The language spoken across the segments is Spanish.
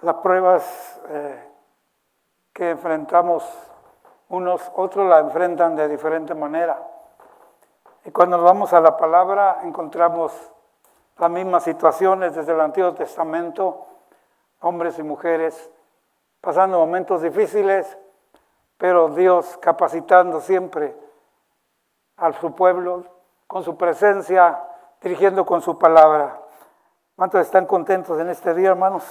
las pruebas que enfrentamos otros la enfrentan de diferente manera. Y cuando nos vamos a la palabra encontramos las mismas situaciones desde el Antiguo Testamento, hombres y mujeres pasando momentos difíciles, pero Dios capacitando siempre a su pueblo con su presencia, dirigiendo con su palabra. ¿Cuántos están contentos en este día, hermanos?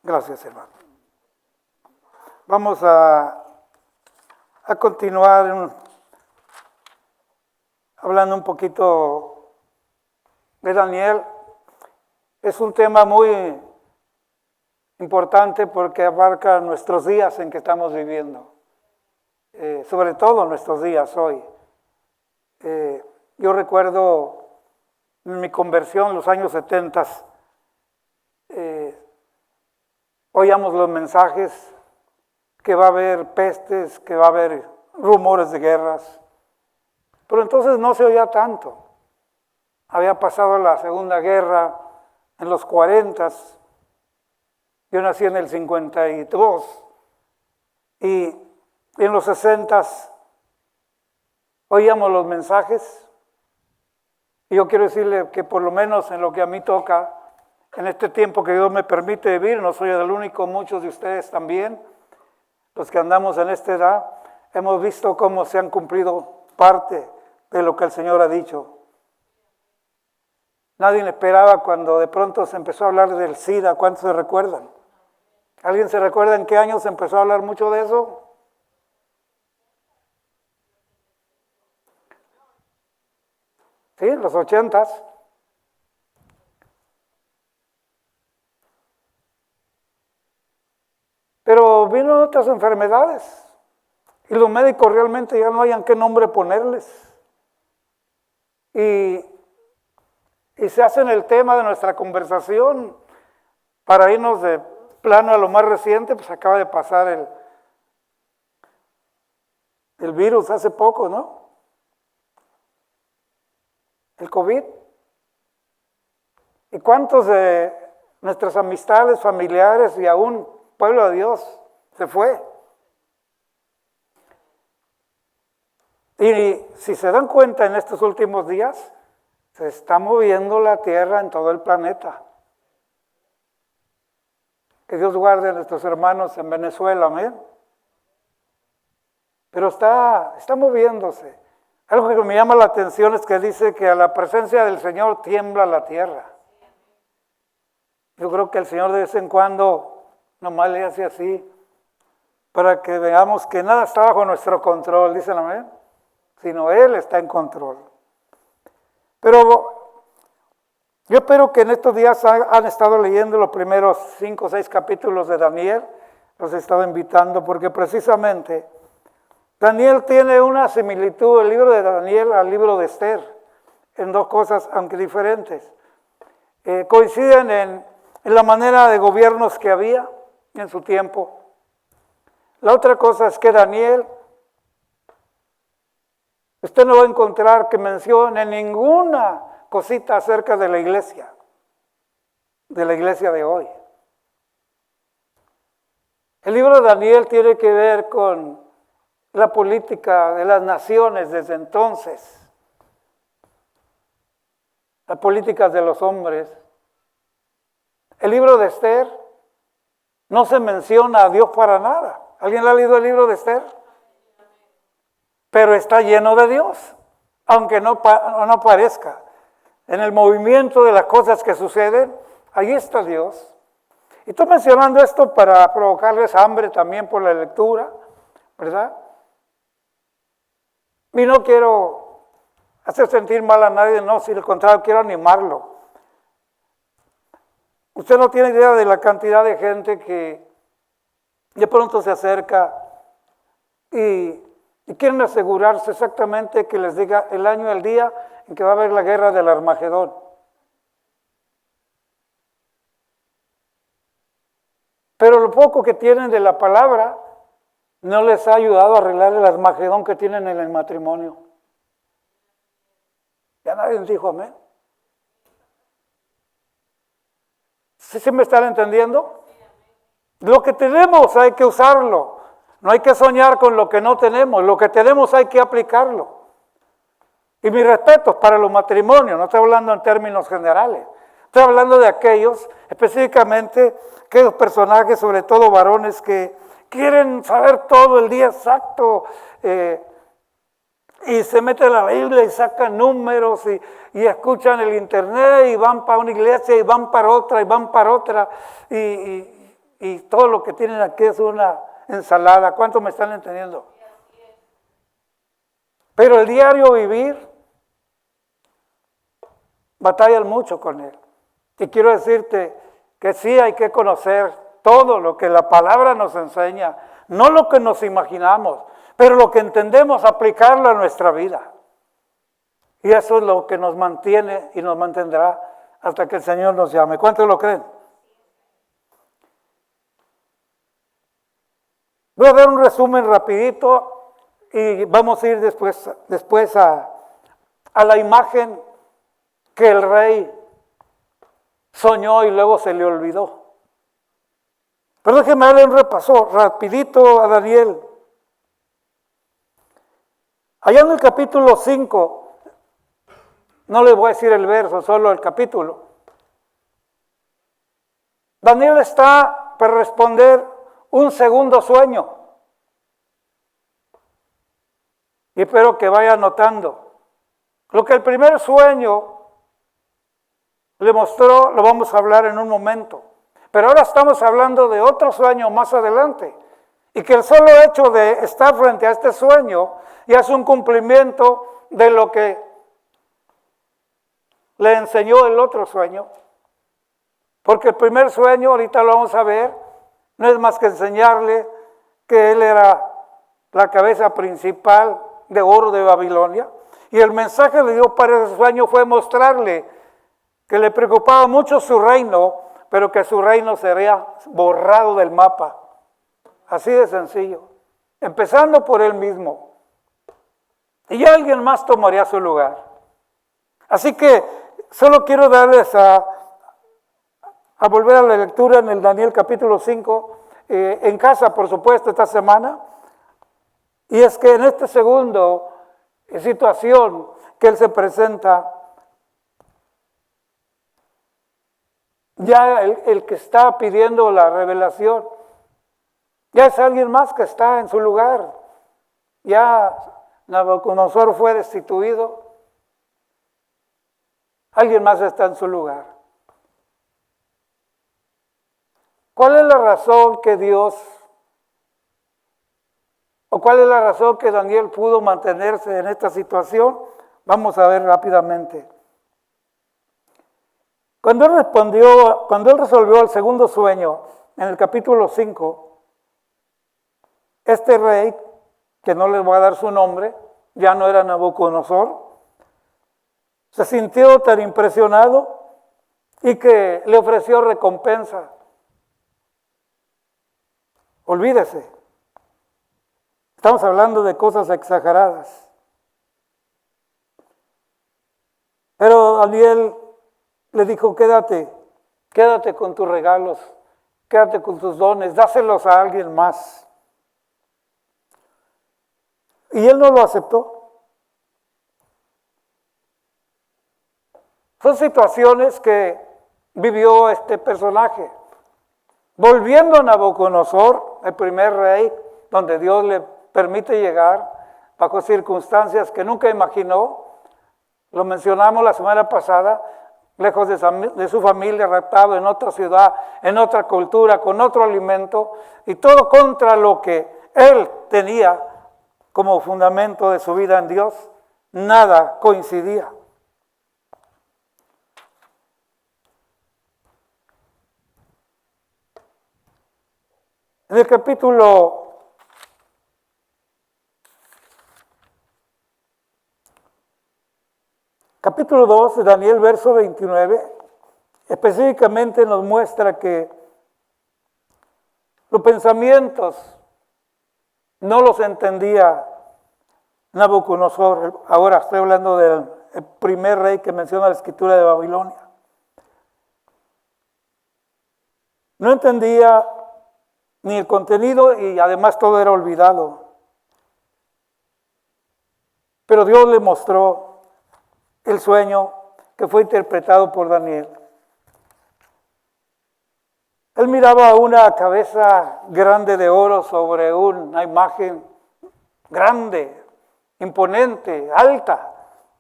Gracias, hermano. Vamos a continuar hablando un poquito de Daniel. Es un tema muy importante porque abarca nuestros días en que estamos viviendo, sobre todo nuestros días hoy. Yo recuerdo en mi conversión en los años 70, oíamos los mensajes que va a haber pestes, que va a haber rumores de guerras, pero entonces no se oía tanto. Había pasado la Segunda Guerra en los 40, yo nací en el 52, y en los 60 oíamos los mensajes, y yo quiero decirle que por lo menos en lo que a mí toca, en este tiempo que Dios me permite vivir, no soy el único, muchos de ustedes también, los que andamos en esta edad, hemos visto cómo se han cumplido parte de lo que el Señor ha dicho. Nadie esperaba cuando de pronto se empezó a hablar del SIDA. ¿Cuántos se recuerdan? ¿Alguien se recuerda en qué año se empezó a hablar mucho de eso? Sí, en los 80. Pero vino otras enfermedades y los médicos realmente ya no hayan qué nombre ponerles. Y se hacen el tema de nuestra conversación para irnos de plano a lo más reciente. Pues acaba de pasar el virus hace poco, ¿no? El COVID. ¿Y cuántos de nuestras amistades, familiares y aún pueblo de Dios se fue? Y si se dan cuenta en estos últimos días, se está moviendo la tierra en todo el planeta. Que Dios guarde a nuestros hermanos en Venezuela, amén. Pero está moviéndose. Algo que me llama la atención es que dice que a la presencia del Señor tiembla la tierra. Yo creo que el Señor de vez en cuando nomás le hace así, para que veamos que nada está bajo nuestro control, dicen amén, sino Él está en control. Pero yo espero que en estos días han estado leyendo los primeros 5 o 6 capítulos de Daniel, los he estado invitando porque precisamente Daniel tiene una similitud, el libro de Daniel al libro de Esther, en 2 cosas aunque diferentes. Coinciden en la manera de gobiernos que había en su tiempo. La otra cosa es que Daniel, usted no va a encontrar que mencione ninguna cosita acerca de la iglesia de hoy. El libro de Daniel tiene que ver con la política de las naciones desde entonces, las políticas de los hombres. El libro de Esther no se menciona a Dios para nada. ¿Alguien le ha leído el libro de Esther? Pero está lleno de Dios, aunque no parezca. En el movimiento de las cosas que suceden, ahí está Dios. Y estoy mencionando esto para provocarles hambre también por la lectura, ¿verdad? Y no quiero hacer sentir mal a nadie, no, si al contrario, quiero animarlo. Usted no tiene idea de la cantidad de gente que de pronto se acerca y quieren asegurarse exactamente que les diga el año y el día en que va a haber la guerra del Armagedón. Pero lo poco que tienen de la palabra no les ha ayudado a arreglar el Armagedón que tienen en el matrimonio. Ya nadie dijo amén. ¿Sí me están entendiendo? Lo que tenemos hay que usarlo. No hay que soñar con lo que no tenemos. Lo que tenemos hay que aplicarlo. Y mis respetos para los matrimonios, no estoy hablando en términos generales. Estoy hablando de aquellos, específicamente, aquellos personajes, sobre todo varones, que quieren saber todo el día exacto, y se meten a la Biblia y sacan números y escuchan el internet y van para una iglesia y van para otra y van para otra y todo lo que tienen aquí es una ensalada. ¿Cuántos me están entendiendo? Pero el diario vivir, batallan mucho con él. Y quiero decirte que sí hay que conocer todo lo que la palabra nos enseña, no lo que nos imaginamos, pero lo que entendemos, aplicarlo a nuestra vida. Y eso es lo que nos mantiene y nos mantendrá hasta que el Señor nos llame. ¿Cuántos lo creen? Voy a dar un resumen rapidito y vamos a ir después a la imagen que el rey soñó y luego se le olvidó. Pero déjeme darle un repaso rapidito a Daniel. Allá en el capítulo 5, no les voy a decir el verso, solo el capítulo. Daniel está para responder un segundo sueño. Y espero que vaya anotando. Lo que el primer sueño le mostró, lo vamos a hablar en un momento. Pero ahora estamos hablando de otro sueño más adelante. Y que el solo hecho de estar frente a este sueño ya es un cumplimiento de lo que le enseñó el otro sueño. Porque el primer sueño, ahorita lo vamos a ver, no es más que enseñarle que él era la cabeza principal de oro de Babilonia. Y el mensaje de Dios para ese sueño fue mostrarle que le preocupaba mucho su reino, pero que su reino sería borrado del mapa. Así de sencillo. Empezando por él mismo. Y alguien más tomaría su lugar. Así que solo quiero darles a volver a la lectura en el Daniel capítulo 5, en casa, por supuesto, esta semana. Y es que en esta segunda situación que él se presenta, ya el que está pidiendo la revelación, ya es alguien más que está en su lugar. Ya Nabucodonosor fue destituido. Alguien más está en su lugar. ¿Cuál es la razón que Dios, o cuál es la razón que Daniel pudo mantenerse en esta situación? Vamos a ver rápidamente. Cuando él resolvió el segundo sueño, en el capítulo 5, este rey, que no les voy a dar su nombre, ya no era Nabucodonosor, se sintió tan impresionado y que le ofreció recompensa. Olvídese, estamos hablando de cosas exageradas. Pero Daniel le dijo, quédate con tus regalos, quédate con tus dones, dáselos a alguien más. Y él no lo aceptó. Son situaciones que vivió este personaje. Volviendo a Nabucodonosor, el primer rey, donde Dios le permite llegar bajo circunstancias que nunca imaginó. Lo mencionamos la semana pasada, lejos de su familia, raptado en otra ciudad, en otra cultura, con otro alimento, y todo contra lo que él tenía como fundamento de su vida en Dios. Nada coincidía. En el capítulo 2 de Daniel, verso 29, específicamente nos muestra que los pensamientos no los entendía Nabucodonosor. Ahora estoy hablando del primer rey que menciona la escritura de Babilonia. No entendía ni el contenido y además todo era olvidado. Pero Dios le mostró el sueño que fue interpretado por Daniel. Él miraba una cabeza grande de oro sobre una imagen grande, imponente, alta,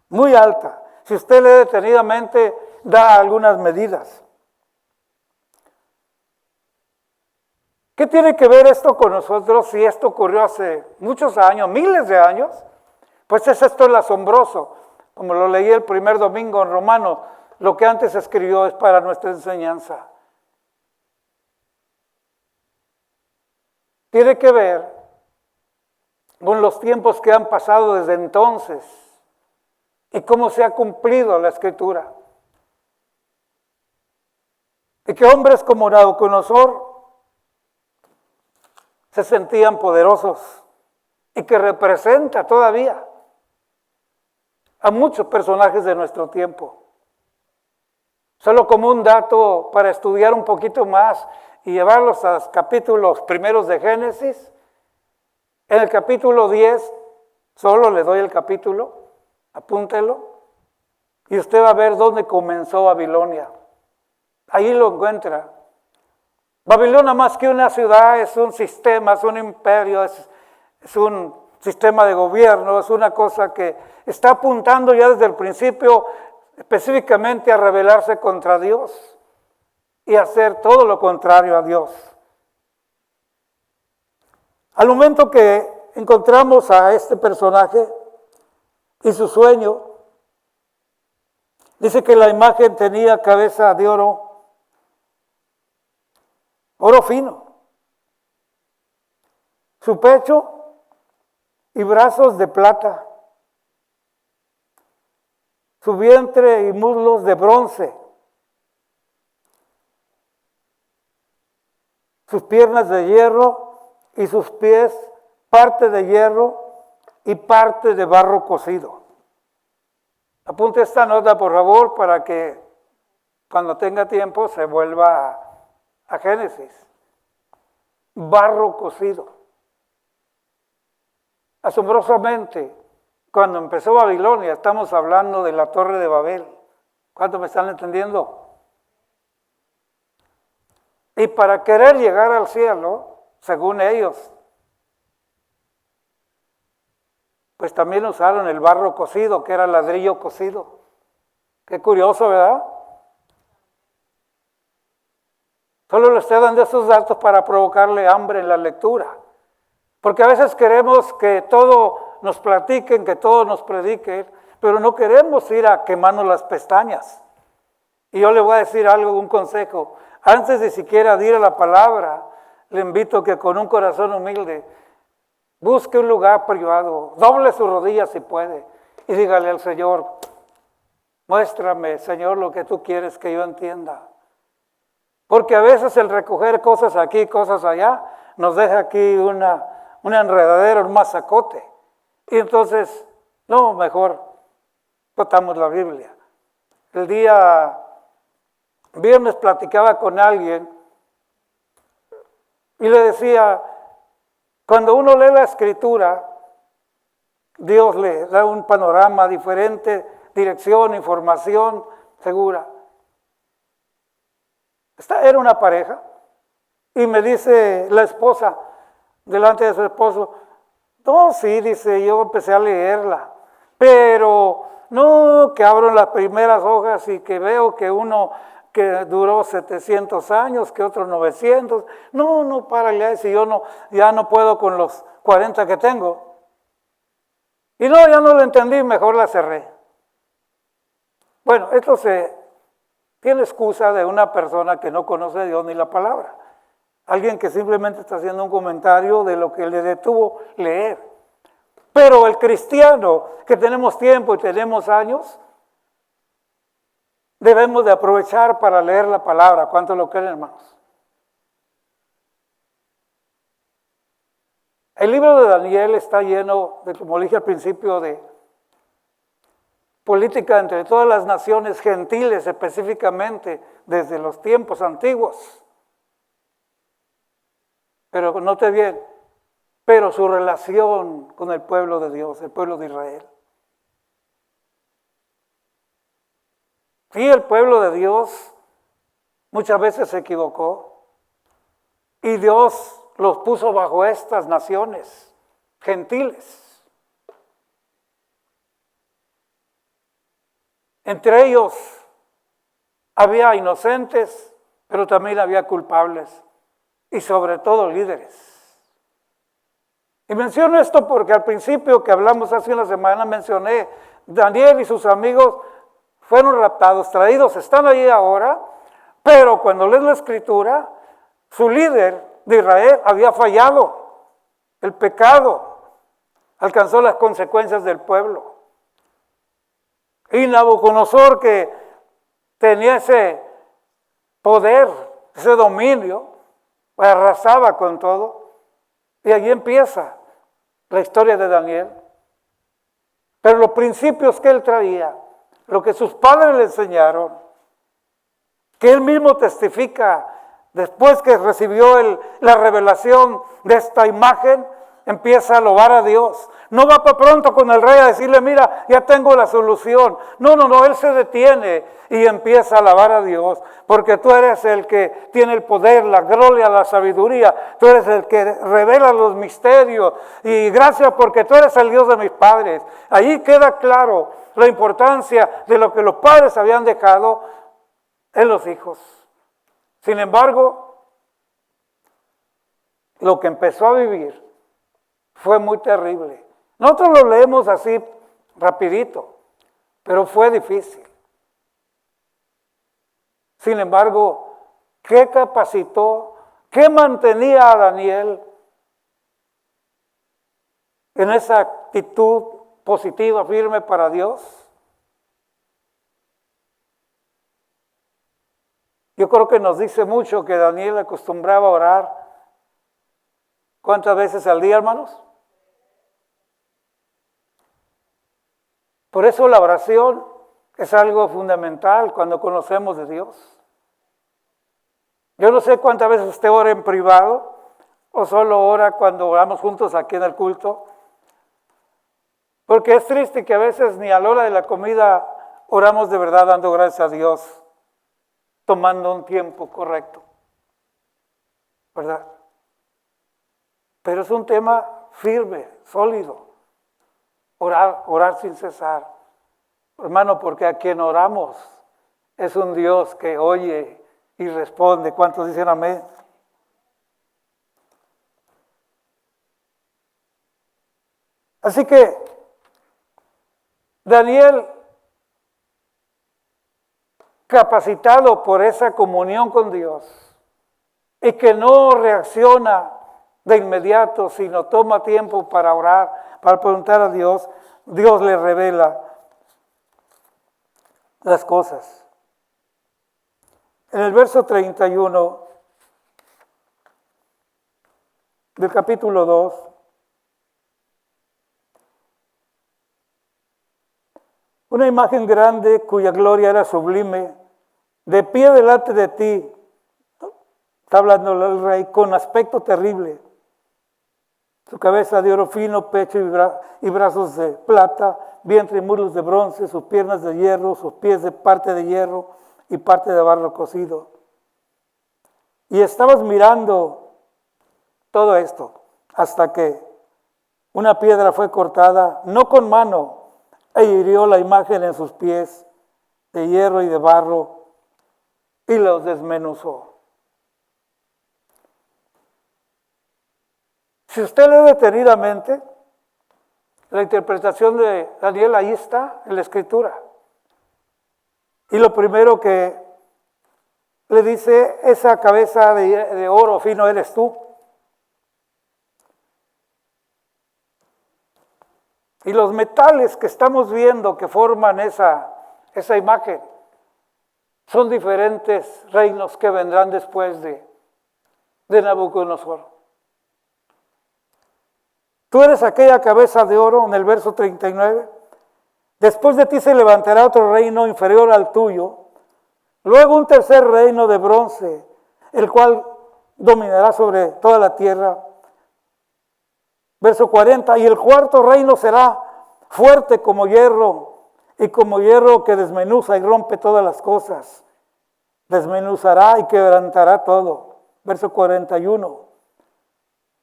muy alta. Si usted lee detenidamente, da algunas medidas. ¿Qué tiene que ver esto con nosotros si esto ocurrió hace muchos años, miles de años? Pues es esto el asombroso. Como lo leí el primer domingo en Romanos, lo que antes escribió es para nuestra enseñanza. Tiene que ver con los tiempos que han pasado desde entonces y cómo se ha cumplido la Escritura. Y que hombres como Nabucodonosor se sentían poderosos y que representa todavía a muchos personajes de nuestro tiempo. Solo como un dato para estudiar un poquito más y llevarlos a los capítulos primeros de Génesis. En el capítulo 10, solo le doy el capítulo, apúntelo, y usted va a ver dónde comenzó Babilonia. Ahí lo encuentra. Babilonia, más que una ciudad, es un sistema, es un imperio, es un sistema de gobierno, es una cosa que está apuntando ya desde el principio específicamente a rebelarse contra Dios y hacer todo lo contrario a Dios. Al momento que encontramos a este personaje y su sueño, dice que la imagen tenía cabeza de oro fino, su pecho y brazos de plata, su vientre y muslos de bronce, sus piernas de hierro y sus pies parte de hierro y parte de barro cocido. Apunte esta nota, por favor, para que cuando tenga tiempo se vuelva a Génesis. Barro cocido. Asombrosamente, cuando empezó Babilonia, estamos hablando de la Torre de Babel. ¿Cuántos me están entendiendo? Y para querer llegar al cielo, según ellos, pues también usaron el barro cocido, que era ladrillo cocido. Qué curioso, ¿verdad? Solo le estoy dando esos datos para provocarle hambre en la lectura. Porque a veces queremos que todo nos platiquen, que todo nos prediquen, pero no queremos ir a quemarnos las pestañas. Y yo le voy a decir algo, un consejo. Antes de siquiera ir a la palabra, le invito a que con un corazón humilde busque un lugar privado, doble sus rodillas si puede y dígale al Señor, muéstrame, Señor, lo que tú quieres que yo entienda. Porque a veces el recoger cosas aquí, cosas allá, nos deja aquí una enredadera, un masacote. Y entonces, no, mejor botamos la Biblia. El día viernes platicaba con alguien y le decía, cuando uno lee la Escritura, Dios le da un panorama diferente, dirección, información segura. Esta era una pareja y me dice la esposa, delante de su esposo, no, sí, dice, yo empecé a leerla, pero no, que abro las primeras hojas y que veo que uno que duró 700 años, que otro 900, no, párale, si yo ya no puedo con los 40 que tengo. Y no, ya no lo entendí, mejor la cerré. Bueno, esto tiene excusa de una persona que no conoce a Dios ni la palabra. Alguien que simplemente está haciendo un comentario de lo que le detuvo leer. Pero el cristiano que tenemos tiempo y tenemos años, debemos de aprovechar para leer la palabra. ¿Cuántos lo creen, hermanos? El libro de Daniel está lleno, como dije al principio, de política entre todas las naciones gentiles, específicamente desde los tiempos antiguos. Pero note bien, pero su relación con el pueblo de Dios, el pueblo de Israel. Sí, el pueblo de Dios muchas veces se equivocó y Dios los puso bajo estas naciones gentiles. Entre ellos había inocentes, pero también había culpables y sobre todo líderes. Y menciono esto porque al principio que hablamos hace una semana mencioné, Daniel y sus amigos fueron raptados, traídos, están allí ahora, pero cuando lees la escritura, su líder de Israel había fallado, el pecado alcanzó las consecuencias del pueblo. Y Nabucodonosor, que tenía ese poder, ese dominio, arrasaba con todo, y allí empieza la historia de Daniel. Pero los principios que él traía, lo que sus padres le enseñaron, que él mismo testifica después que recibió la revelación de esta imagen, empieza a alabar a Dios. No va para pronto con el rey a decirle, mira, ya tengo la solución. No, él se detiene y empieza a alabar a Dios, porque tú eres el que tiene el poder, la gloria, la sabiduría, tú eres el que revela los misterios, y gracias porque tú eres el Dios de mis padres. Ahí queda claro la importancia de lo que los padres habían dejado en los hijos. Sin embargo, lo que empezó a vivir fue muy terrible. Nosotros lo leemos así rapidito, pero fue difícil. Sin embargo, ¿qué capacitó, qué mantenía a Daniel en esa actitud positiva, firme para Dios? Yo creo que nos dice mucho que Daniel acostumbraba a orar. ¿Cuántas veces al día, hermanos? Por eso la oración es algo fundamental cuando conocemos de Dios. Yo no sé cuántas veces usted ora en privado o solo ora cuando oramos juntos aquí en el culto. Porque es triste que a veces ni a la hora de la comida oramos de verdad dando gracias a Dios, tomando un tiempo correcto, ¿verdad? Pero es un tema firme, sólido, orar sin cesar. Hermano, porque a quien oramos es un Dios que oye y responde. ¿Cuántos dicen amén? Así que Daniel, capacitado por esa comunión con Dios y que no reacciona de inmediato, sino toma tiempo para orar, para preguntar a Dios, Dios le revela las cosas. En el verso 31 del capítulo 2, una imagen grande cuya gloria era sublime, de pie delante de ti, está hablando el rey, con aspecto terrible. Su cabeza de oro fino, pecho y brazos de plata, vientre y muslos de bronce, sus piernas de hierro, sus pies de parte de hierro y parte de barro cocido. Y estabas mirando todo esto hasta que una piedra fue cortada, no con mano, e hirió la imagen en sus pies de hierro y de barro y los desmenuzó. Si usted lee detenidamente la interpretación de Daniel, ahí está en la escritura. Y lo primero que le dice, esa cabeza de oro fino eres tú. Y los metales que estamos viendo que forman esa imagen son diferentes reinos que vendrán después de Nabucodonosor. Tú eres aquella cabeza de oro, en el verso 39. Después de ti se levantará otro reino inferior al tuyo. Luego un tercer reino de bronce, el cual dominará sobre toda la tierra. Verso 40, y el cuarto reino será fuerte como hierro, y como hierro que desmenuza y rompe todas las cosas. Desmenuzará y quebrantará todo. Verso 41.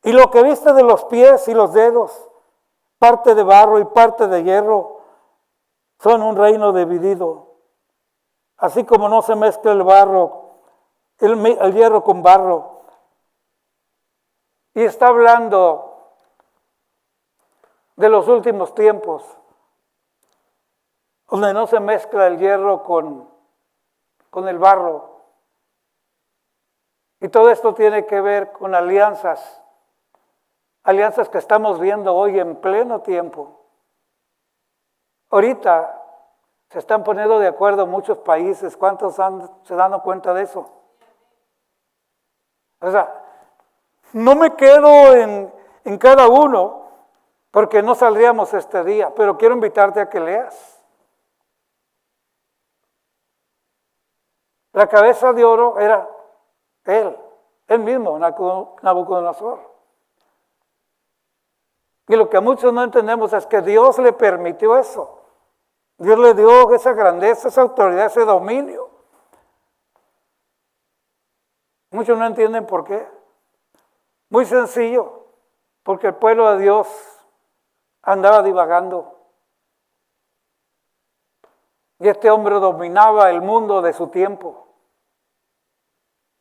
Y lo que viste de los pies y los dedos, parte de barro y parte de hierro, son un reino dividido. Así como no se mezcla el barro, el hierro con barro. Y está hablando de los últimos tiempos, donde no se mezcla el hierro con el barro. Y todo esto tiene que ver con alianzas que estamos viendo hoy en pleno tiempo. Ahorita se están poniendo de acuerdo muchos países. ¿Cuántos se dan cuenta de eso? O sea, no me quedo en cada uno, porque no saldríamos este día, pero quiero invitarte a que leas. La cabeza de oro era él mismo, Nabucodonosor. Y lo que muchos no entendemos es que Dios le permitió eso. Dios le dio esa grandeza, esa autoridad, ese dominio. Muchos no entienden por qué. Muy sencillo, porque el pueblo de Dios andaba divagando. Y este hombre dominaba el mundo de su tiempo.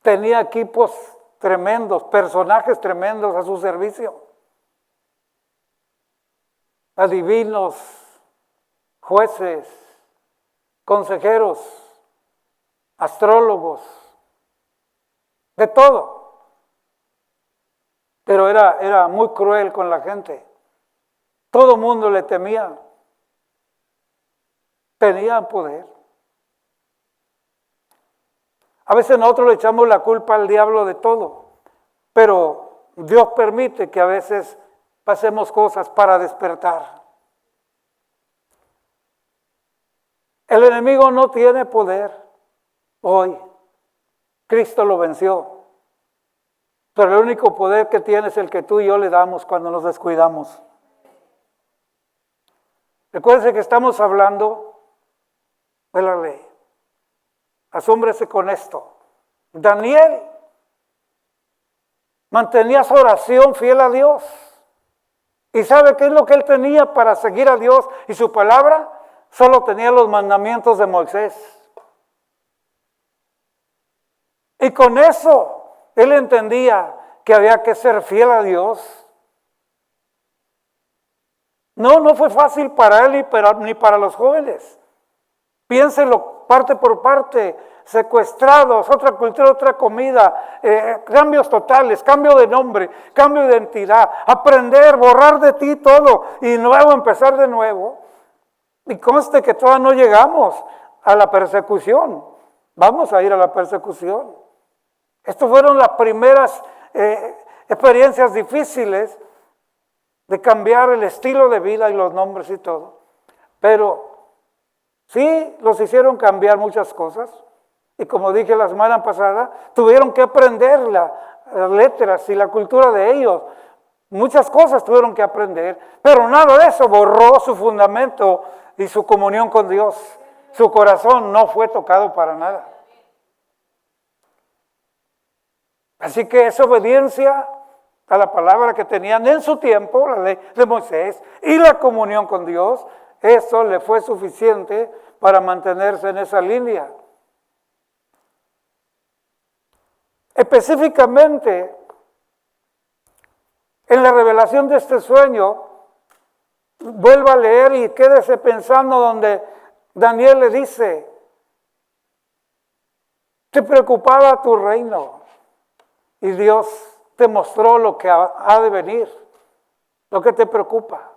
Tenía equipos tremendos, personajes tremendos a su servicio. Adivinos, jueces, consejeros, astrólogos, de todo. Pero era muy cruel con la gente. Todo el mundo le temía. Tenía poder. A veces nosotros le echamos la culpa al diablo de todo, pero Dios permite que a veces pasemos cosas para despertar. El enemigo no tiene poder hoy. Cristo lo venció. Pero el único poder que tiene es el que tú y yo le damos cuando nos descuidamos. Recuérdense que estamos hablando de la ley. Asómbrese con esto. Daniel mantenía su oración fiel a Dios. ¿Y sabe qué es lo que él tenía para seguir a Dios y su palabra? Solo tenía los mandamientos de Moisés. Y con eso él entendía que había que ser fiel a Dios. No fue fácil para él ni para los jóvenes. Piénselo parte por parte, secuestrados, otra cultura, otra comida, cambios totales, cambio de nombre, cambio de identidad, aprender, borrar de ti todo y luego empezar de nuevo. Y conste que todavía no llegamos a la persecución. Vamos a ir a la persecución. Estas fueron las primeras experiencias difíciles de cambiar el estilo de vida y los nombres y todo. Pero sí los hicieron cambiar muchas cosas. Y como dije la semana pasada, tuvieron que aprender las letras y la cultura de ellos. Muchas cosas tuvieron que aprender, pero nada de eso borró su fundamento y su comunión con Dios. Su corazón no fue tocado para nada. Así que esa obediencia a la palabra que tenían en su tiempo, la ley de Moisés, y la comunión con Dios, eso le fue suficiente para mantenerse en esa línea. Específicamente, en la revelación de este sueño, vuelva a leer y quédese pensando donde Daniel le dice, te preocupaba tu reino y Dios te mostró lo que ha de venir, lo que te preocupa.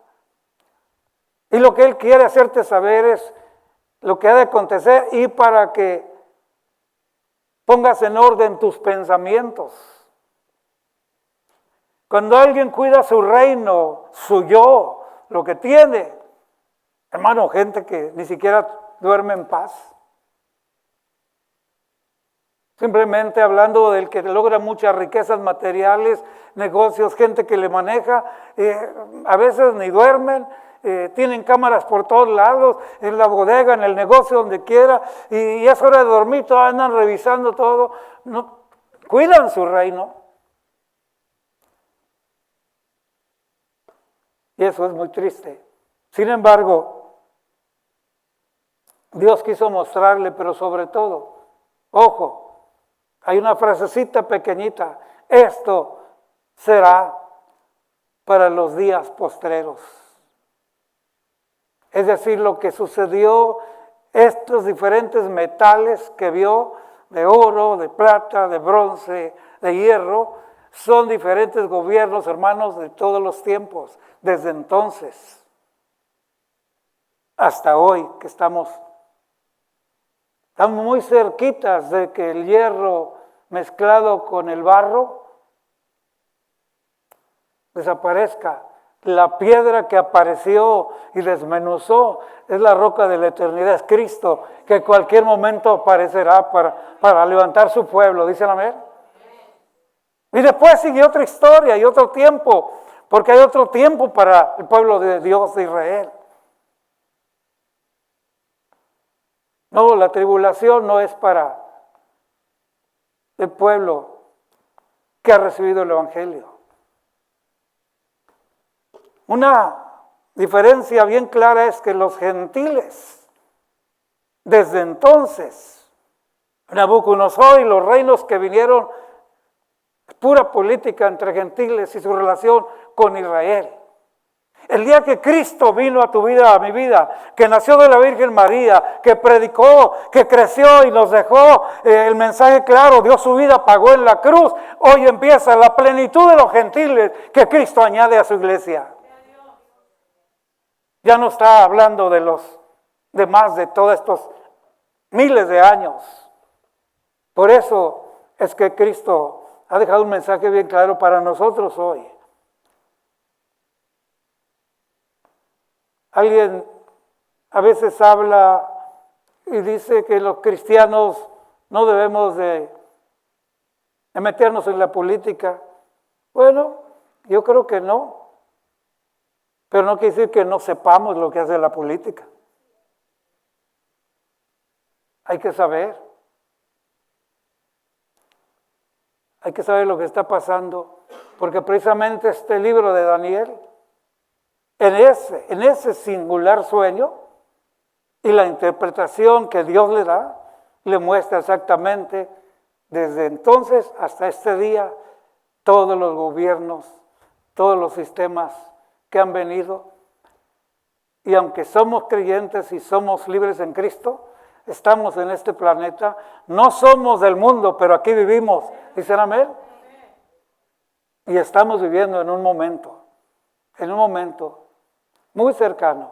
Y lo que Él quiere hacerte saber es lo que ha de acontecer y para que pongas en orden tus pensamientos. Cuando alguien cuida su reino, su yo, lo que tiene, hermano, gente que ni siquiera duerme en paz. Simplemente hablando del que logra muchas riquezas materiales, negocios, gente que le maneja, a veces ni duermen, tienen cámaras por todos lados, en la bodega, en el negocio, donde quiera, y es hora de dormir, todos andan revisando todo, no, cuidan su reino. Y eso es muy triste. Sin embargo, Dios quiso mostrarle, pero sobre todo, ojo, hay una frasecita pequeñita, esto será para los días postreros. Es decir, lo que sucedió, estos diferentes metales que vio, de oro, de plata, de bronce, de hierro, son diferentes gobiernos, hermanos, de todos los tiempos, desde entonces hasta hoy, que estamos muy cerquitas de que el hierro mezclado con el barro desaparezca. La piedra que apareció y desmenuzó es la roca de la eternidad, es Cristo, que en cualquier momento aparecerá para levantar su pueblo. ¿Dicen amén? Y después sigue otra historia y otro tiempo, porque hay otro tiempo para el pueblo de Dios de Israel. No, la tribulación no es para el pueblo que ha recibido el Evangelio. Una diferencia bien clara es que los gentiles, desde entonces, Nabucodonosor y los reinos que vinieron, pura política entre gentiles y su relación con Israel. El día que Cristo vino a tu vida, a mi vida, que nació de la Virgen María, que predicó, que creció y nos dejó el mensaje claro, dio su vida, pagó en la cruz, hoy empieza la plenitud de los gentiles que Cristo añade a su iglesia. Ya no está hablando de los demás de todos estos miles de años. Por eso es que Cristo ha dejado un mensaje bien claro para nosotros hoy. Alguien a veces habla y dice que los cristianos no debemos de meternos en la política. Bueno, yo creo que no. Pero no quiere decir que no sepamos lo que hace la política. Hay que saber. Hay que saber lo que está pasando. Porque precisamente este libro de Daniel, en ese singular sueño y la interpretación que Dios le da, le muestra exactamente desde entonces hasta este día todos los gobiernos, todos los sistemas que han venido. Y aunque somos creyentes y somos libres en Cristo, estamos en este planeta, no somos del mundo, pero aquí vivimos. ¿Dicen amén? Y estamos viviendo en un momento muy cercano.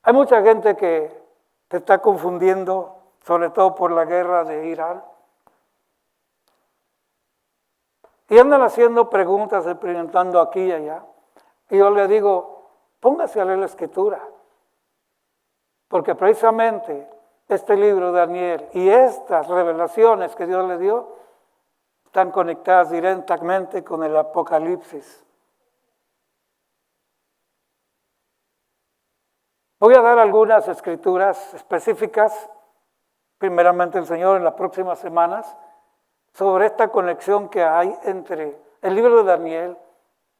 Hay mucha gente que te está confundiendo, sobre todo por la guerra de Irán. Y andan haciendo preguntas, experimentando aquí y allá. Y yo le digo, póngase a leer la Escritura. Porque precisamente este libro de Daniel y estas revelaciones que Dios le dio están conectadas directamente con el Apocalipsis. Voy a dar algunas escrituras específicas, primeramente el Señor en las próximas semanas, sobre esta conexión que hay entre el libro de Daniel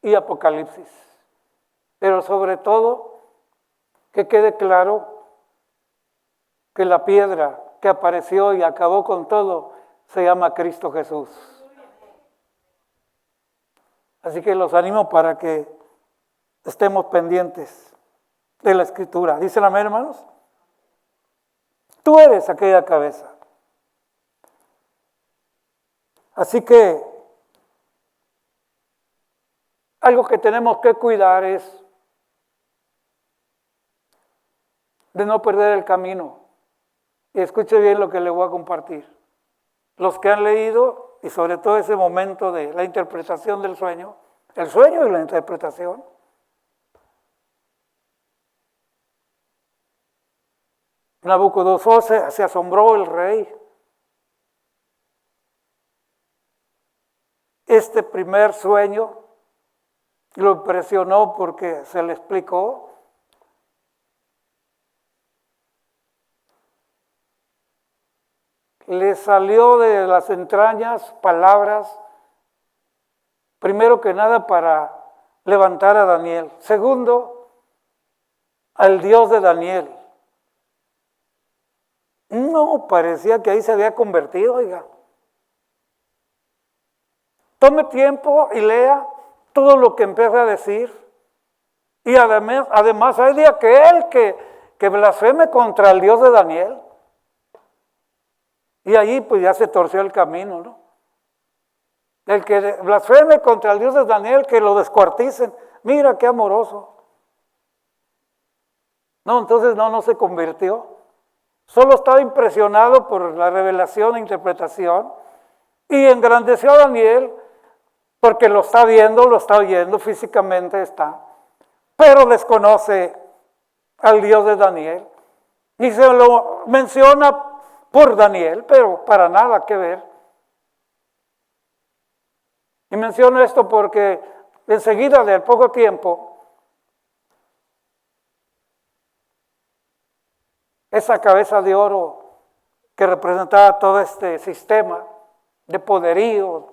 y Apocalipsis. Pero sobre todo, que quede claro que la piedra que apareció y acabó con todo se llama Cristo Jesús. Así que los animo para que estemos pendientes de la Escritura. ¿Dicen amén, hermanos? Tú eres aquella cabeza. Así que algo que tenemos que cuidar es de no perder el camino. Y escuche bien lo que le voy a compartir. Los que han leído, y sobre todo ese momento de la interpretación del sueño, el sueño y la interpretación, Nabucodonosor se asombró el rey. Este primer sueño lo impresionó porque se le explicó. Le salió de las entrañas palabras, primero que nada para levantar a Daniel. Segundo, al Dios de Daniel. No, parecía que ahí se había convertido, oiga. Tome tiempo y lea todo lo que empieza a decir. Y además hay de aquel que blasfeme contra el Dios de Daniel. Y allí pues ya se torció el camino, ¿no? El que blasfeme contra el Dios de Daniel, que lo descuarticen. Mira qué amoroso. No, entonces no se convirtió. Solo estaba impresionado por la revelación e interpretación y engrandeció a Daniel porque lo está viendo, lo está oyendo, físicamente está, pero desconoce al Dios de Daniel y se lo menciona por Daniel, pero para nada que ver. Y menciono esto porque enseguida, de poco tiempo, esa cabeza de oro que representaba todo este sistema de poderío,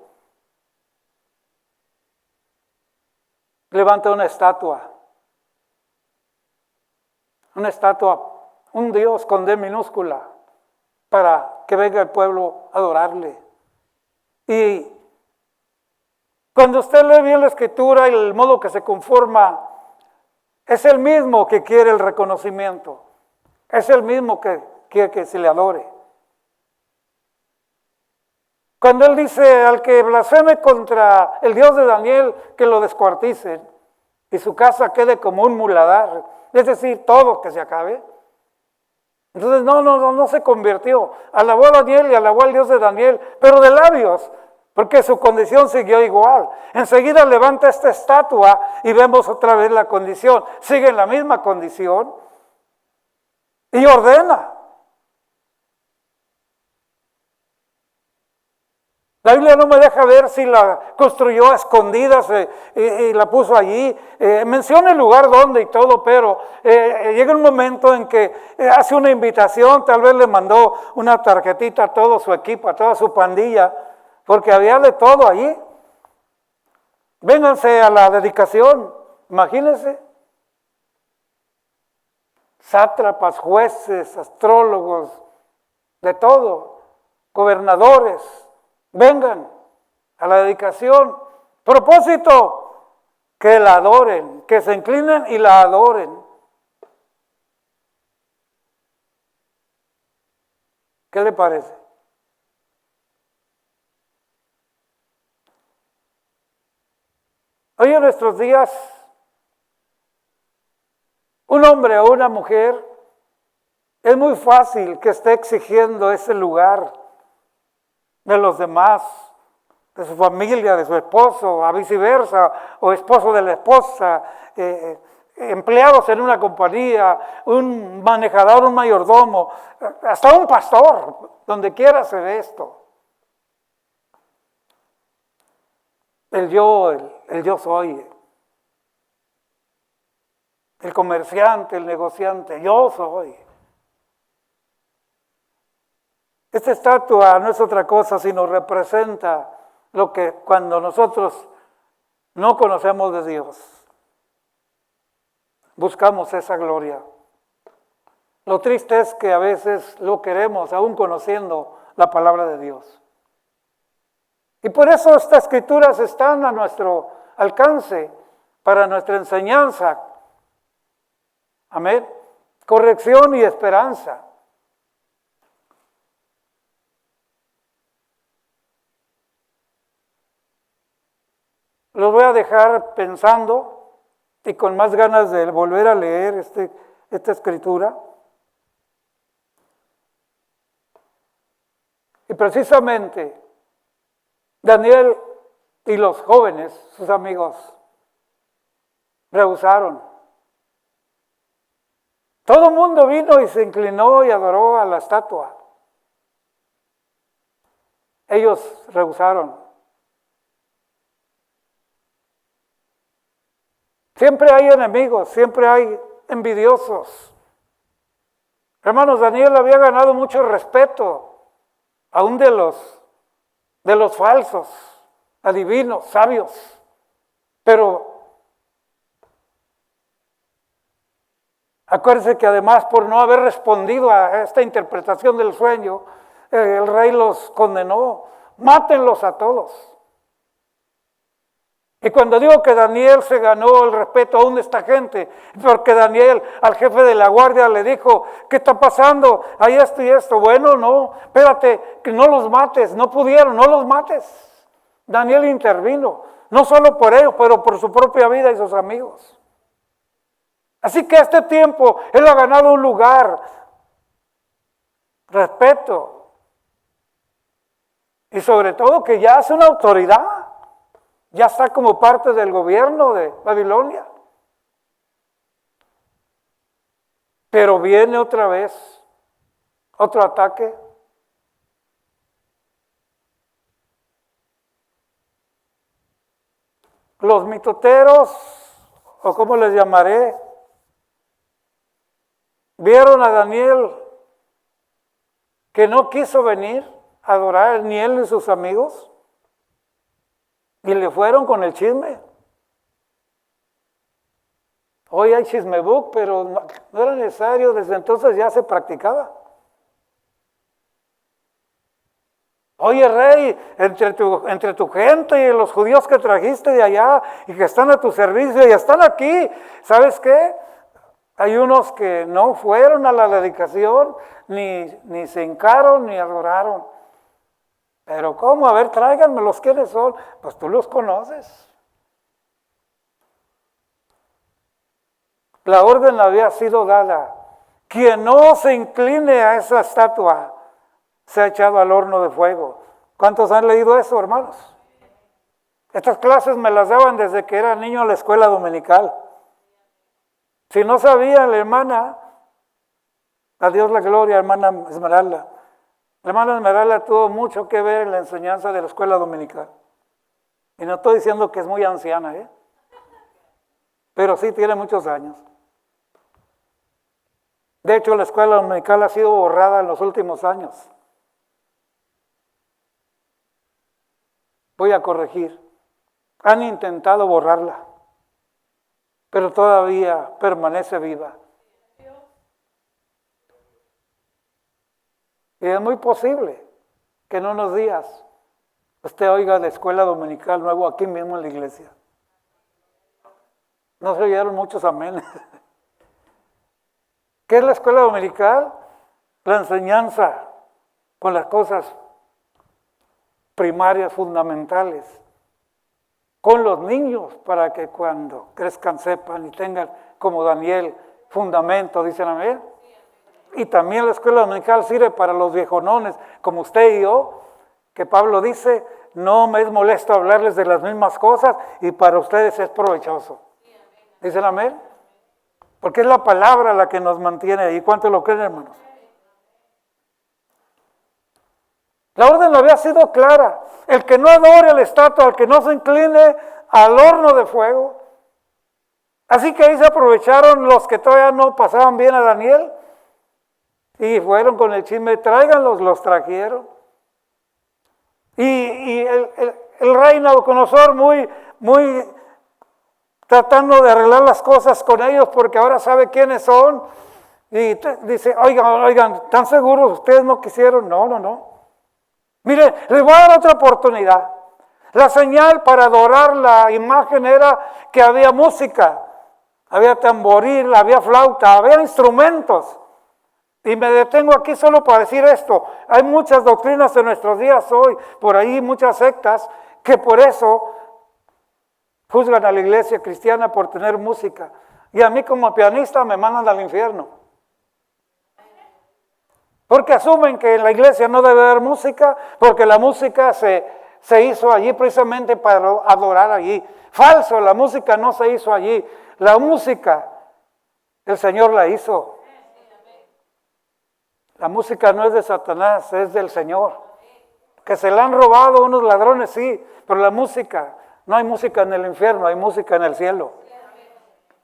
levanta una estatua, un Dios con D minúscula, para que venga el pueblo a adorarle. Y cuando usted lee bien la escritura y el modo que se conforma, es el mismo que quiere el reconocimiento. Es el mismo que quiere que se le adore. Cuando él dice al que blasfeme contra el Dios de Daniel, que lo descuarticen y su casa quede como un muladar, es decir, todo que se acabe. Entonces no se convirtió. Alabó a Daniel y alabó al Dios de Daniel, pero de labios, porque su condición siguió igual. Enseguida levanta esta estatua y vemos otra vez la condición. Sigue en la misma condición. Y ordena. La Biblia no me deja ver si la construyó a escondidas y la puso allí. Menciona el lugar donde y todo, pero llega un momento en que hace una invitación, tal vez le mandó una tarjetita a todo su equipo, a toda su pandilla, porque había de todo allí. Vénganse a la dedicación, imagínense. Sátrapas, jueces, astrólogos, de todo, gobernadores, vengan a la dedicación. Propósito, que la adoren, que se inclinen y la adoren. ¿Qué le parece? Hoy en nuestros días, un hombre o una mujer, es muy fácil que esté exigiendo ese lugar de los demás, de su familia, de su esposo, a viceversa, o esposo de la esposa, empleados en una compañía, un manejador, un mayordomo, hasta un pastor, donde quiera se ve esto. El yo soy. El comerciante, el negociante, yo soy. Esta estatua no es otra cosa, sino representa lo que cuando nosotros no conocemos de Dios, buscamos esa gloria. Lo triste es que a veces lo queremos, aún conociendo la palabra de Dios. Y por eso estas escrituras están a nuestro alcance, para nuestra enseñanza. Amén. Corrección y esperanza. Los voy a dejar pensando y con más ganas de volver a leer esta escritura. Y precisamente Daniel y los jóvenes, sus amigos, rehusaron. Todo el mundo vino y se inclinó y adoró a la estatua. Ellos rehusaron. Siempre hay enemigos, siempre hay envidiosos. Hermanos, Daniel había ganado mucho respeto, aún de los falsos, adivinos, sabios. Pero acuérdense que además por no haber respondido a esta interpretación del sueño, el rey los condenó. Mátenlos a todos. Y cuando digo que Daniel se ganó el respeto aún de esta gente, porque Daniel al jefe de la guardia le dijo, ¿qué está pasando? Hay esto y esto. Bueno, no, espérate, que no los mates. No pudieron, no los mates. Daniel intervino, no solo por ellos, pero por su propia vida y sus amigos. Así que a este tiempo él ha ganado un lugar, respeto, y sobre todo que ya es una autoridad. Ya está como parte del gobierno de Babilonia. Pero viene otra vez otro ataque. Los mitoteros, o como les llamaré, vieron a Daniel que no quiso venir a adorar ni él ni sus amigos. Y le fueron con el chisme. Hoy hay chismebook, pero no era necesario, desde entonces ya se practicaba. Oye, rey, entre tu gente y los judíos que trajiste de allá y que están a tu servicio y están aquí, ¿sabes qué? Hay unos que no fueron a la dedicación, ni se hincaron, ni adoraron. Pero ¿cómo? A ver, tráiganmelos, ¿quiénes son? Pues tú los conoces. La orden había sido dada. Quien no se incline a esa estatua, se ha echado al horno de fuego. ¿Cuántos han leído eso, hermanos? Estas clases me las daban desde que era niño en la escuela dominical. Si no sabían, la hermana, a Dios la gloria, hermana Esmeralda. La hermana Esmeralda tuvo mucho que ver en la enseñanza de la escuela dominical. Y no estoy diciendo que es muy anciana, pero sí tiene muchos años. De hecho, la escuela dominical ha sido borrada en los últimos años. Voy a corregir. Han intentado borrarla, pero todavía permanece viva. Y es muy posible que en unos días usted oiga de escuela dominical nuevo aquí mismo en la iglesia. No se oyeron muchos amenes. ¿Qué es la escuela dominical? La enseñanza con las cosas primarias, fundamentales, con los niños para que cuando crezcan sepan y tengan, como Daniel, fundamento, dicen amén. Y también la escuela dominical sirve para los viejonones, como usted y yo, que Pablo dice, no me es molesto hablarles de las mismas cosas y para ustedes es provechoso. ¿Dicen amén? Porque es la palabra la que nos mantiene ahí. ¿Cuánto lo creen, hermanos? La orden había sido clara. El que no adore a la estatua, el que no se incline al horno de fuego. Así que ahí se aprovecharon los que todavía no pasaban bien a Daniel. Y fueron con el chisme, tráiganlos, los trajeron. Y el rey Nabucodonosor muy tratando de arreglar las cosas con ellos porque ahora sabe quiénes son. Y dice, oigan, ¿están seguros? ¿Ustedes no quisieron? No. Mire, les voy a dar otra oportunidad. La señal para adorar la imagen era que había música, había tamboril, había flauta, había instrumentos. Y me detengo aquí solo para decir esto. Hay muchas doctrinas en nuestros días hoy, por ahí muchas sectas, que por eso juzgan a la iglesia cristiana por tener música. Y a mí como pianista me mandan al infierno. Porque asumen que en la iglesia no debe haber música, porque la música se hizo allí precisamente para adorar allí. Falso, la música no se hizo allí. La música, el Señor la hizo. La música no es de Satanás, es del Señor. Que se la han robado unos ladrones, sí, pero la música, no hay música en el infierno, hay música en el cielo.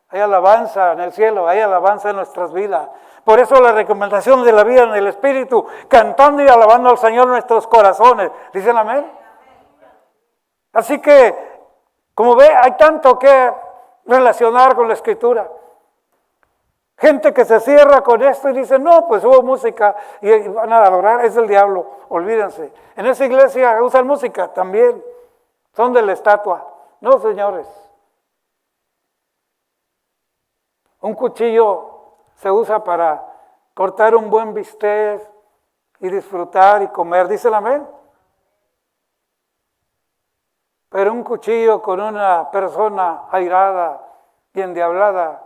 Hay alabanza en el cielo, hay alabanza en nuestras vidas. Por eso la recomendación de la vida en el Espíritu, cantando y alabando al Señor en nuestros corazones. ¿Dicen amén? Así que, como ve, hay tanto que relacionar con la Escritura. Gente que se cierra con esto y dice, no, pues hubo música y van a adorar, es el diablo, olvídense. En esa iglesia usan música también, son de la estatua. No, señores. Un cuchillo se usa para cortar un buen bistec y disfrutar y comer, ¿dice el amén? Pero un cuchillo con una persona airada y endiablada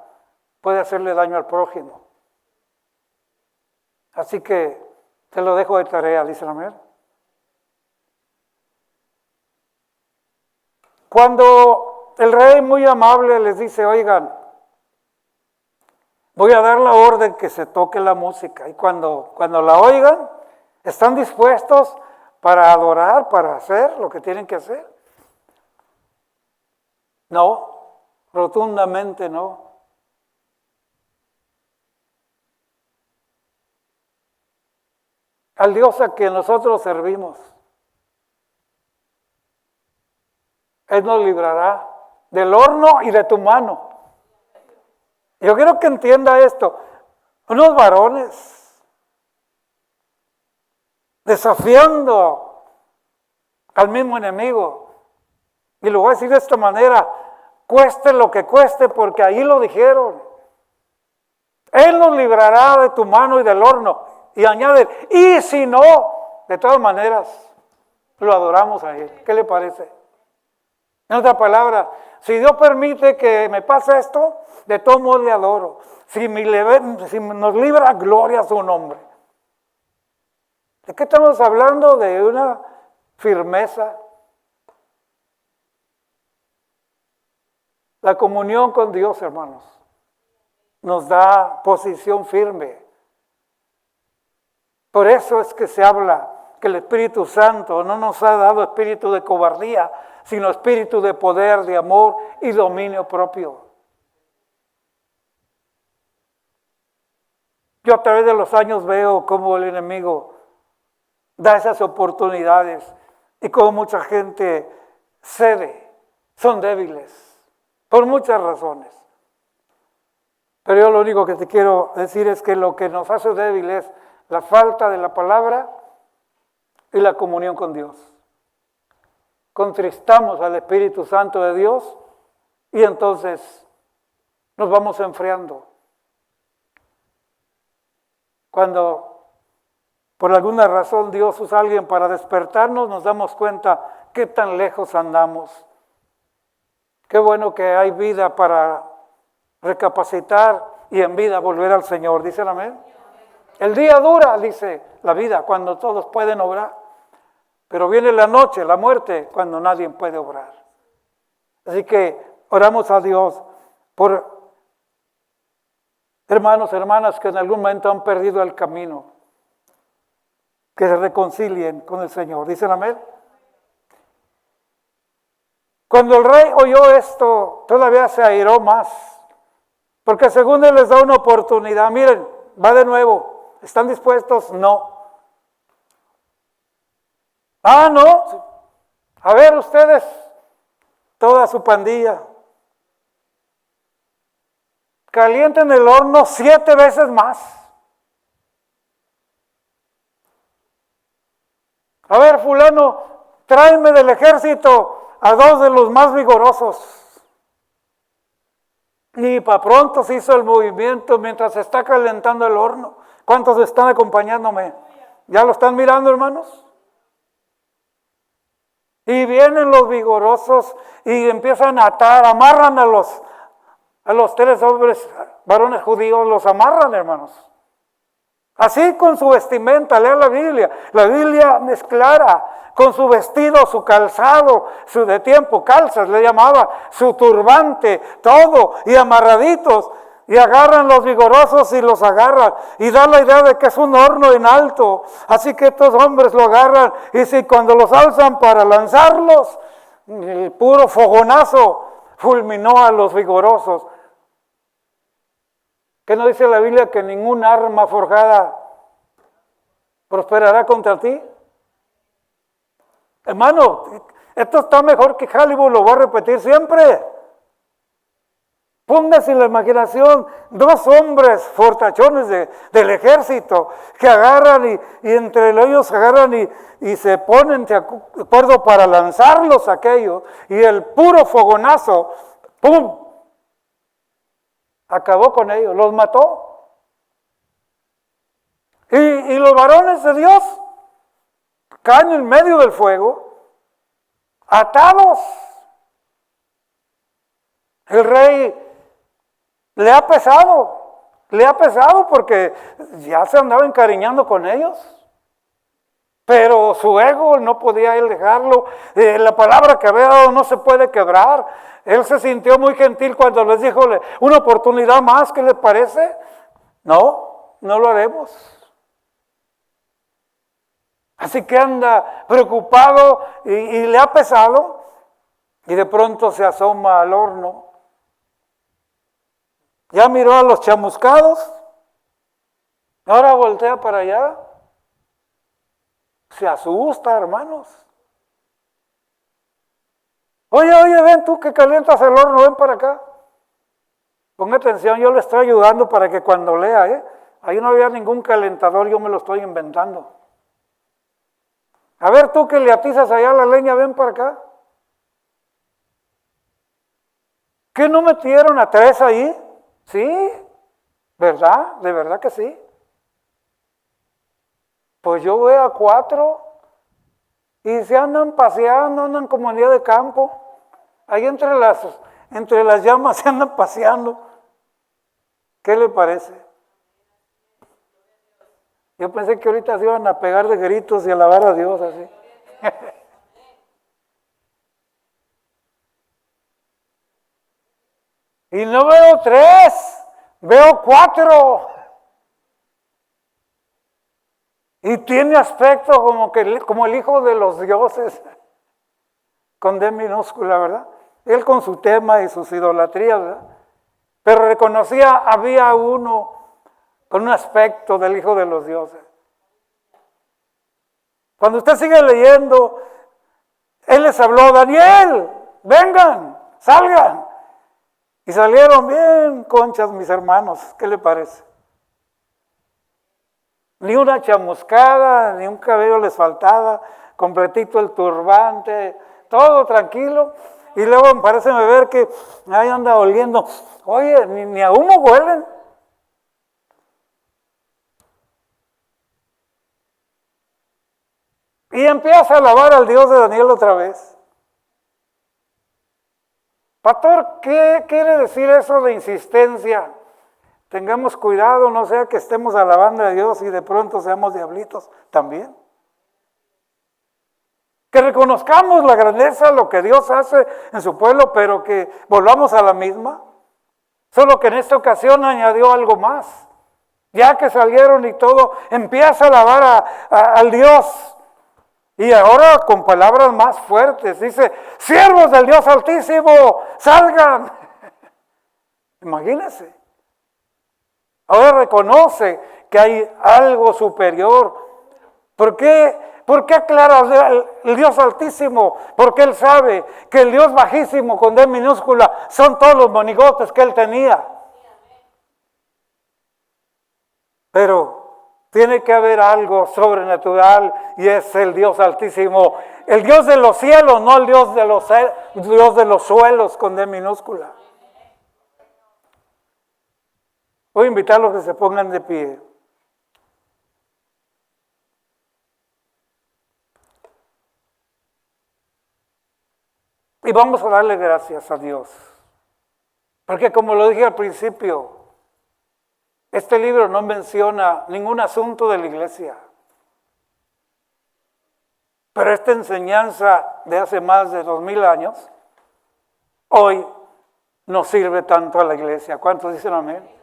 puede hacerle daño al prójimo. Así que te lo dejo de tarea, dice el amén. Cuando el rey muy amable les dice, oigan, voy a dar la orden que se toque la música. Y cuando la oigan, ¿están dispuestos para adorar, para hacer lo que tienen que hacer? No, rotundamente no. Al Dios a quien nosotros servimos, Él nos librará del horno y de tu mano. Yo quiero que entienda esto. Unos varones desafiando al mismo enemigo. Y lo voy a decir de esta manera, cueste lo que cueste, porque ahí lo dijeron. Él nos librará de tu mano y del horno. Y añade, y si no, de todas maneras, lo adoramos a Él. ¿Qué le parece? En otras palabras, si Dios permite que me pase esto, de todos modos le adoro. Si nos libra, gloria a su nombre. ¿De qué estamos hablando? De una firmeza. La comunión con Dios, hermanos, nos da posición firme. Por eso es que se habla que el Espíritu Santo no nos ha dado espíritu de cobardía, sino espíritu de poder, de amor y dominio propio. Yo a través de los años veo cómo el enemigo da esas oportunidades y cómo mucha gente cede, son débiles, por muchas razones. Pero yo lo único que te quiero decir es que lo que nos hace débiles es la falta de la palabra y la comunión con Dios. Contristamos al Espíritu Santo de Dios y entonces nos vamos enfriando. Cuando por alguna razón Dios usa a alguien para despertarnos, nos damos cuenta qué tan lejos andamos. Qué bueno que hay vida para recapacitar y en vida volver al Señor. ¿Dice el amén? El día dura, dice la vida, cuando todos pueden obrar. Pero viene la noche, la muerte, cuando nadie puede obrar. Así que oramos a Dios por hermanos, hermanas que en algún momento han perdido el camino. Que se reconcilien con el Señor. ¿Dicen amén? Cuando el rey oyó esto, todavía se airó más. Porque según él les da una oportunidad, miren, va de nuevo. ¿Están dispuestos? No. Ah, no. A ver ustedes, toda su pandilla. Calienten el horno 7 veces más. A ver, fulano, tráeme del ejército a 2 de los más vigorosos. Y para pronto se hizo el movimiento mientras se está calentando el horno. ¿Cuántos están acompañándome? ¿Ya lo están mirando, hermanos? Y vienen los vigorosos y empiezan a atar, amarran a los 3 hombres, varones judíos, los amarran, hermanos. Así con su vestimenta, lea la Biblia. La Biblia es clara, con su vestido, su calzado, su de tiempo, calzas le llamaba, su turbante, todo, y amarraditos. Y agarran los vigorosos y los agarran. Y da la idea de que es un horno en alto. Así que estos hombres lo agarran. Y si cuando los alzan para lanzarlos, el puro fogonazo fulminó a los vigorosos. ¿Qué no dice la Biblia que ningún arma forjada prosperará contra ti? Hermano, esto está mejor que Hollywood, lo voy a repetir siempre. Póngase en la imaginación dos hombres fortachones del ejército que agarran y entre ellos se agarran y se ponen de acuerdo para lanzarlos a aquellos. Y el puro fogonazo, ¡pum!, acabó con ellos, los mató. Y los varones de Dios caen en medio del fuego, atados. El rey le ha pesado porque ya se andaba encariñando con ellos. Pero su ego no podía él dejarlo. La palabra que había dado no se puede quebrar. Él se sintió muy gentil cuando les dijo una oportunidad más, ¿qué les parece? No lo haremos. Así que anda preocupado y le ha pesado. Y de pronto se asoma al horno. Ya miró a los chamuscados, ahora voltea para allá. Se asusta, hermanos. Oye, ven tú que calientas el horno, ven para acá. Ponga atención, yo le estoy ayudando para que cuando lea, ahí no había ningún calentador, yo me lo estoy inventando. A ver tú que le atizas allá la leña, ven para acá. ¿Qué no metieron a 3 ahí? Sí, ¿verdad? De verdad que sí. Pues yo veo a 4 y se andan paseando, andan como en día de campo. Ahí entre las llamas se andan paseando. ¿Qué le parece? Yo pensé que ahorita se iban a pegar de gritos y alabar a Dios así. Y no veo 3, veo 4. Y tiene aspecto como el hijo de los dioses, con D minúscula, ¿verdad? Él con su tema y sus idolatrías, ¿verdad? Pero reconocía, había uno con un aspecto del hijo de los dioses. Cuando usted sigue leyendo, él les habló, Daniel, vengan, salgan. Y salieron bien conchas mis hermanos, ¿qué le parece? Ni una chamuscada, ni un cabello les faltaba, completito el turbante, todo tranquilo. Y luego me parece ver que ahí anda oliendo. Oye, ni a humo huelen. Y empieza a alabar al Dios de Daniel otra vez. Pastor, ¿qué quiere decir eso de insistencia? Tengamos cuidado, no sea que estemos alabando a Dios y de pronto seamos diablitos también. Que reconozcamos la grandeza, lo que Dios hace en su pueblo, pero que volvamos a la misma. Solo que en esta ocasión añadió algo más. Ya que salieron y todo, empieza a alabar al Dios. Y ahora con palabras más fuertes, dice, siervos del Dios Altísimo, salgan. Imagínense. Ahora reconoce que hay algo superior. ¿Por qué aclara el Dios Altísimo? Porque Él sabe que el Dios Bajísimo, con D minúscula, son todos los monigotes que Él tenía. Pero tiene que haber algo sobrenatural y es el Dios Altísimo. El Dios de los cielos, no el Dios de los suelos, con D minúscula. Voy a invitarlos a que se pongan de pie. Y vamos a darle gracias a Dios. Porque como lo dije al principio, este libro no menciona ningún asunto de la iglesia. Pero esta enseñanza de hace más de 2000 años, hoy no sirve tanto a la iglesia. ¿Cuántos dicen amén?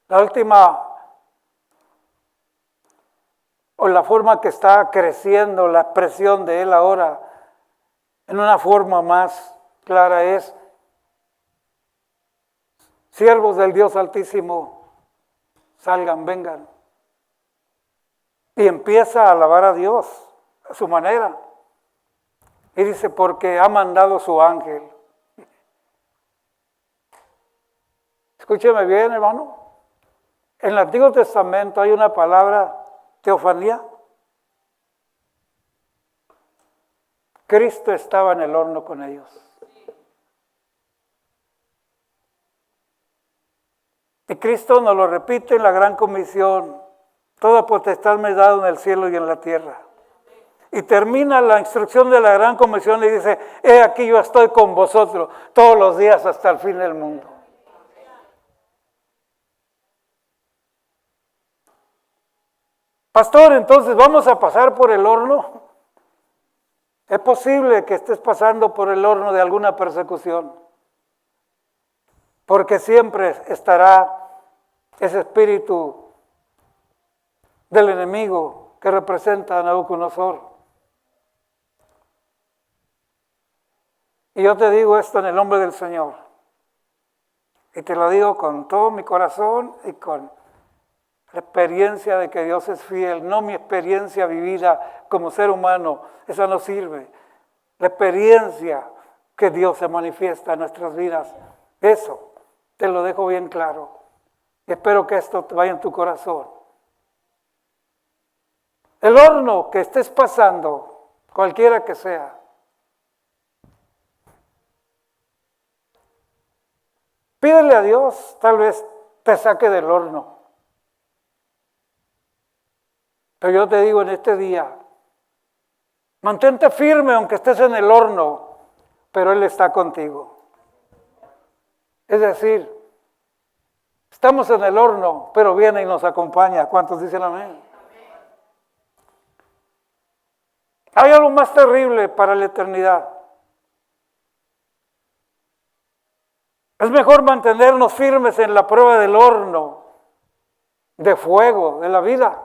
La última, o la forma que está creciendo la expresión de él ahora, en una forma más clara es: siervos del Dios Altísimo, salgan, vengan. Y empieza a alabar a Dios a su manera. Y dice, porque ha mandado su ángel. Escúcheme bien, hermano. En el Antiguo Testamento hay una palabra, teofanía. Cristo estaba en el horno con ellos. Y Cristo nos lo repite en la gran comisión: toda potestad me he dado en el cielo y en la tierra. Y termina la instrucción de la gran comisión y dice: he aquí yo estoy con vosotros todos los días hasta el fin del mundo. Pastor, entonces ¿vamos a pasar por el horno? Es posible que estés pasando por el horno de alguna persecución, porque siempre estará ese espíritu del enemigo que representa a Nabucodonosor. Y yo te digo esto en el nombre del Señor, y te lo digo con todo mi corazón y con la experiencia de que Dios es fiel, no mi experiencia vivida como ser humano, esa no sirve. La experiencia que Dios se manifiesta en nuestras vidas, eso te lo dejo bien claro. Y espero que esto te vaya en tu corazón. El horno que estés pasando, cualquiera que sea, pídele a Dios, tal vez te saque del horno. Pero yo te digo en este día, mantente firme aunque estés en el horno, pero Él está contigo. Es decir, estamos en el horno, pero viene y nos acompaña. ¿Cuántos dicen amén? Hay algo más terrible para la eternidad. Es mejor mantenernos firmes en la prueba del horno de fuego de la vida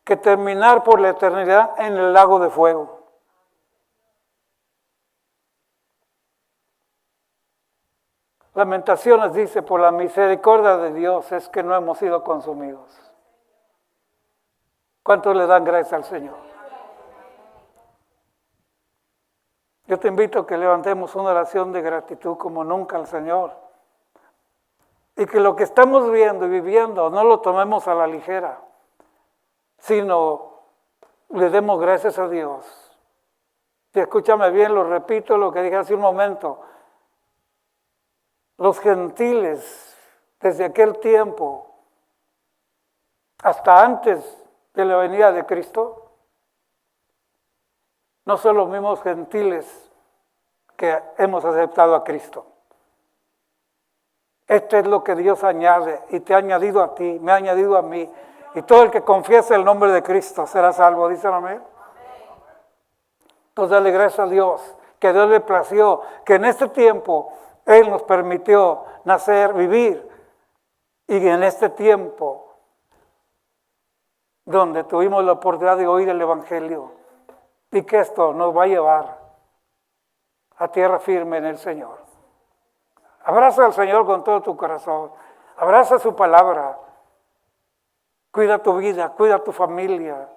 que terminar por la eternidad en el lago de fuego. Lamentaciones dice: por la misericordia de Dios es que no hemos sido consumidos. ¿Cuántos le dan gracias al Señor? Yo te invito a que levantemos una oración de gratitud como nunca al Señor. Y que lo que estamos viendo y viviendo no lo tomemos a la ligera, sino le demos gracias a Dios. Y escúchame bien, lo repito lo que dije hace un momento. Los gentiles, desde aquel tiempo, hasta antes de la venida de Cristo, no son los mismos gentiles que hemos aceptado a Cristo. Esto es lo que Dios añade, y te ha añadido a ti, me ha añadido a mí. Y todo el que confiese el nombre de Cristo será salvo. ¿Dicen amén? Entonces dale gracias a Dios, que a Dios le plació, que en este tiempo Él nos permitió nacer, vivir. Y en este tiempo, donde tuvimos la oportunidad de oír el Evangelio, y que esto nos va a llevar a tierra firme en el Señor. Abraza al Señor con todo tu corazón. Abraza su palabra. Cuida tu vida, cuida tu familia.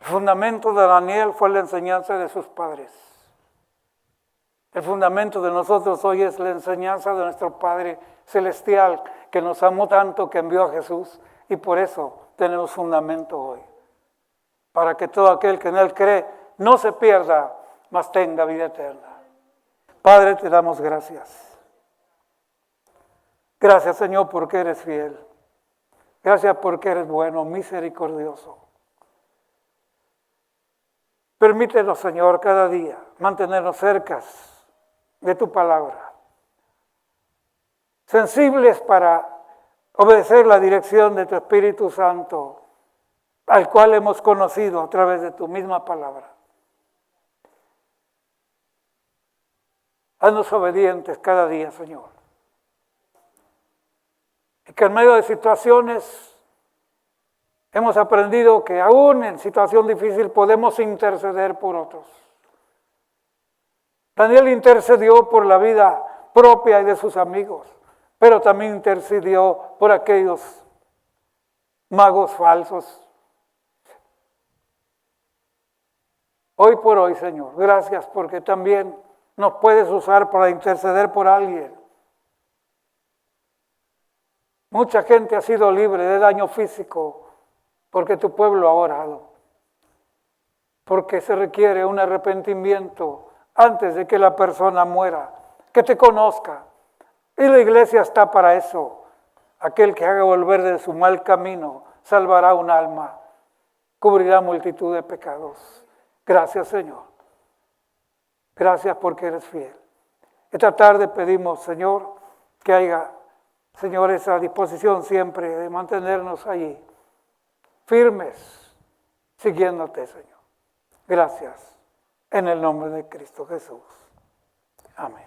El fundamento de Daniel fue la enseñanza de sus padres. El fundamento de nosotros hoy es la enseñanza de nuestro Padre Celestial, que nos amó tanto que envió a Jesús, y por eso tenemos fundamento hoy. Para que todo aquel que en Él cree no se pierda, mas tenga vida eterna. Padre, te damos gracias. Gracias, Señor, porque eres fiel. Gracias porque eres bueno, misericordioso. Permítenos, Señor, cada día mantenernos cercas de tu palabra, sensibles para obedecer la dirección de tu Espíritu Santo, al cual hemos conocido a través de tu misma palabra. Haznos obedientes cada día, Señor. Y que en medio de situaciones hemos aprendido que aún en situación difícil podemos interceder por otros. Daniel intercedió por la vida propia y de sus amigos, pero también intercedió por aquellos magos falsos. Hoy por hoy, Señor, gracias porque también nos puedes usar para interceder por alguien. Mucha gente ha sido libre de daño físico porque tu pueblo ha orado, porque se requiere un arrepentimiento antes de que la persona muera, que te conozca. Y la iglesia está para eso. Aquel que haga volver de su mal camino salvará un alma, cubrirá multitud de pecados. Gracias, Señor. Gracias porque eres fiel. Esta tarde pedimos, Señor, que haya, Señor, esa disposición siempre de mantenernos allí, firmes, siguiéndote, Señor. Gracias. En el nombre de Cristo Jesús. Amén.